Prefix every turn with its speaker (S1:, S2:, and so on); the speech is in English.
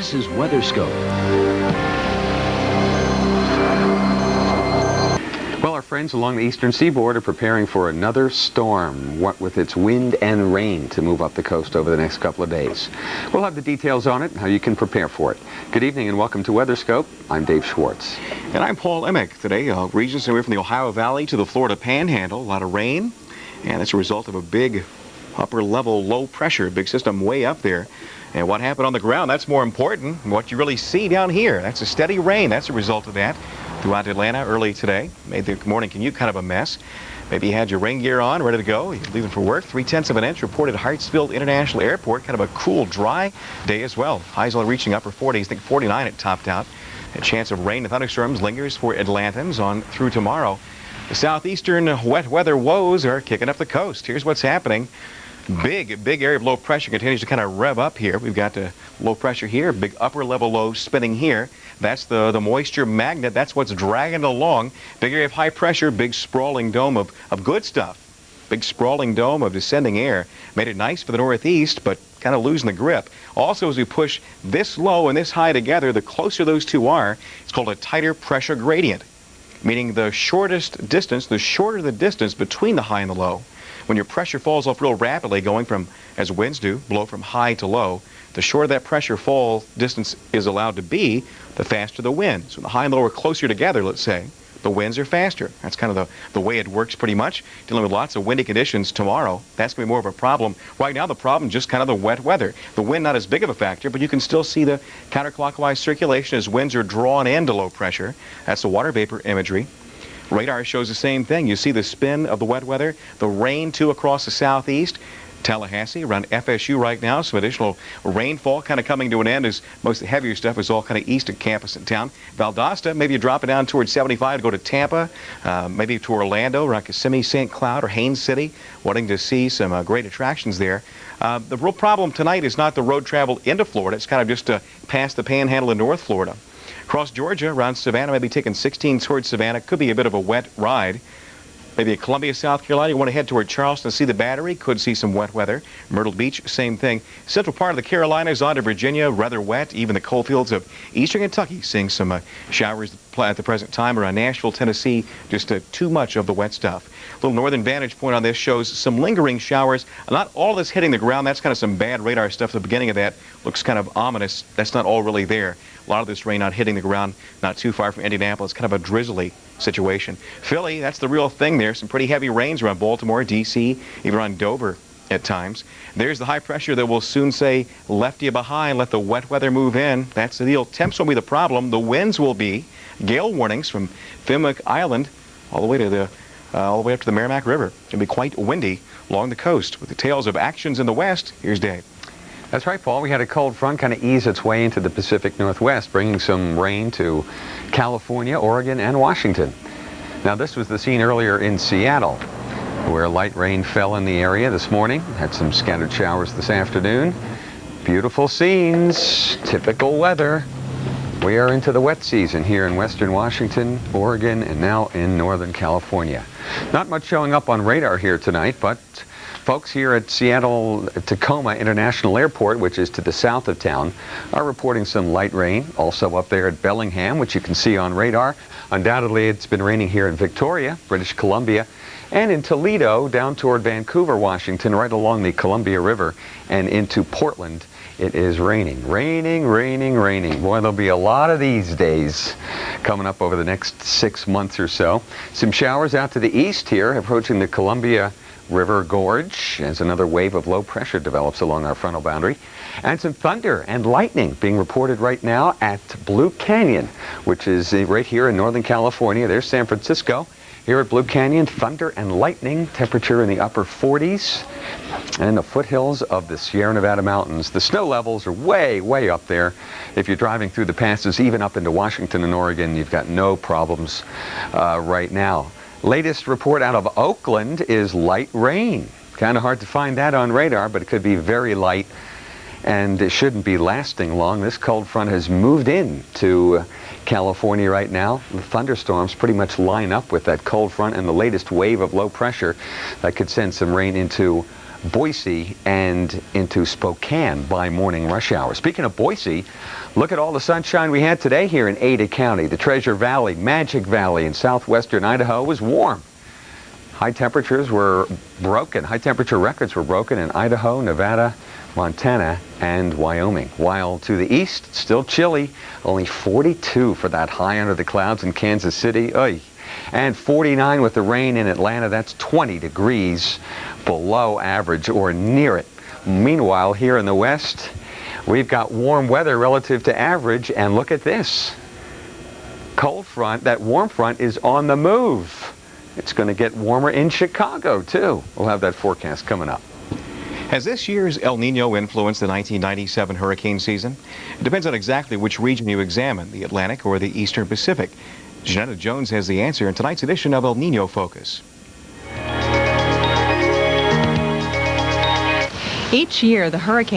S1: This is WeatherScope.
S2: Well, our friends along the eastern seaboard are preparing for another storm, what with its wind and rain to move up the coast over the next couple of days. We'll have the details on it and how you can prepare for it. Good evening and welcome to WeatherScope. I'm Dave Schwartz.
S3: And I'm Paul Emick. Today, regions anywhere from the Ohio Valley to the Florida Panhandle, a lot of rain, and that's a result of a big upper level low pressure, big system way up there. And what happened on the ground, that's more important. What you really see down here, that's a steady rain. That's a result of that. Throughout Atlanta early today. Made the morning commute kind of a mess. Maybe you had your rain gear on, ready to go. You're leaving for work. 3/10 of an inch reported at Hartsfield International Airport. Kind of a cool, dry day as well. Highs only reaching upper 40s. I think 49 it topped out. A chance of rain and thunderstorms lingers for Atlantans on through tomorrow. The southeastern wet weather woes are kicking up the coast. Here's what's happening. Big area of low pressure continues to kind of rev up here. We've got the low pressure here, big upper level low spinning here. That's the moisture magnet. That's what's dragging it along. Big area of high pressure, big sprawling dome of good stuff. Big sprawling dome of descending air. Made it nice for the northeast, but kind of losing the grip. Also, as we push this low and this high together, the closer those two are, it's called a tighter pressure gradient, meaning the shortest distance, the shorter the distance between the high and the low. When your pressure falls off real rapidly, going from, as winds do, blow from high to low, the shorter that pressure fall distance is allowed to be, the faster the wind. So when the high and low are closer together, let's say, the winds are faster. That's kind of the way it works pretty much. Dealing with lots of windy conditions tomorrow, that's going to be more of a problem. Right now, the problem is just kind of the wet weather. The wind not as big of a factor, but you can still see the counterclockwise circulation as winds are drawn into low pressure. That's the water vapor imagery. Radar shows the same thing. You see the spin of the wet weather, the rain too across the southeast. Tallahassee, around FSU right now, some additional rainfall kind of coming to an end as most of the heavier stuff is all kind of east of campus and town. Valdosta, maybe you drop it down towards 75 to go to Tampa, maybe to Orlando, around Kissimmee, St. Cloud, or Haines City, wanting to see some great attractions there. The real problem tonight is not the road travel into Florida. It's kind of just past the Panhandle in North Florida. Across Georgia, around Savannah, maybe taking 16 towards Savannah. Could be a bit of a wet ride. Maybe at Columbia, South Carolina, you want to head toward Charleston, see the Battery. Could see some wet weather. Myrtle Beach, same thing. Central part of the Carolinas on to Virginia, rather wet. Even the coal fields of eastern Kentucky seeing some showers at the present time. Around Nashville, Tennessee, just too much of the wet stuff. A little northern vantage point on this shows some lingering showers. Not all that's hitting the ground. That's kind of some bad radar stuff. The beginning of that looks kind of ominous. That's not all really there. A lot of this rain not hitting the ground, not too far from Indianapolis. Kind of a drizzly situation. Philly, that's the real thing there. Some pretty heavy rains around Baltimore, D.C., even around Dover at times. There's the high pressure that will soon say, left you behind, let the wet weather move in. That's the deal. Temps won't be the problem. The winds will be. Gale warnings from Fenwick Island all the way up to the Merrimack River. It's going to be quite windy along the coast. With the tales of actions in the west, here's Dave.
S2: That's right, Paul. We had a cold front kind of ease its way into the Pacific Northwest, bringing some rain to California, Oregon, and Washington. Now, this was the scene earlier in Seattle, where light rain fell in the area this morning. Had some scattered showers this afternoon. Beautiful scenes, typical weather. We are into the wet season here in western Washington, Oregon, and now in northern California. Not much showing up on radar here tonight, but folks here at Seattle-Tacoma International Airport, which is to the south of town, are reporting some light rain. Also up there at Bellingham, which you can see on radar. Undoubtedly, it's been raining here in Victoria, British Columbia, and in Toledo, down toward Vancouver, Washington, right along the Columbia River, and into Portland. It is raining. Raining. Boy, there'll be a lot of these days coming up over the next 6 months or so. Some showers out to the east here, approaching the Columbia River Gorge as another wave of low pressure develops along our frontal boundary. And some thunder and lightning being reported right now at Blue Canyon, which is right here in Northern California. There's San Francisco. Here at Blue Canyon, thunder and lightning, temperature in the upper 40s. And in the foothills of the Sierra Nevada mountains, the snow levels are way up there. If you're driving through the passes, even up into Washington and Oregon, you've got no problems right now. Latest report out of Oakland is light rain. Kind of hard to find that on radar, but it could be very light, and it shouldn't be lasting long. This cold front has moved in to California right now. The thunderstorms pretty much line up with that cold front and the latest wave of low pressure that could send some rain into Boise and into Spokane by morning rush hour. Speaking of Boise, look at all the sunshine we had today here in Ada County. The Treasure Valley, Magic Valley in southwestern Idaho was warm. High temperatures were broken. High temperature records were broken in Idaho, Nevada, Montana, and Wyoming. While to the east, still chilly, only 42 for that high under the clouds in Kansas City. Oy. And 49 with the rain in Atlanta. That's 20 degrees below average or near it. Meanwhile, here in the west, we've got warm weather relative to average, and look at this. Cold front, that warm front is on the move. It's going to get warmer in Chicago, too. We'll have that forecast coming up.
S3: Has this year's El Nino influenced the 1997 hurricane season? It depends on exactly which region you examine, the Atlantic or the Eastern Pacific. Janetta Jones has the answer in tonight's edition of El Nino Focus.
S1: Each year, the hurricane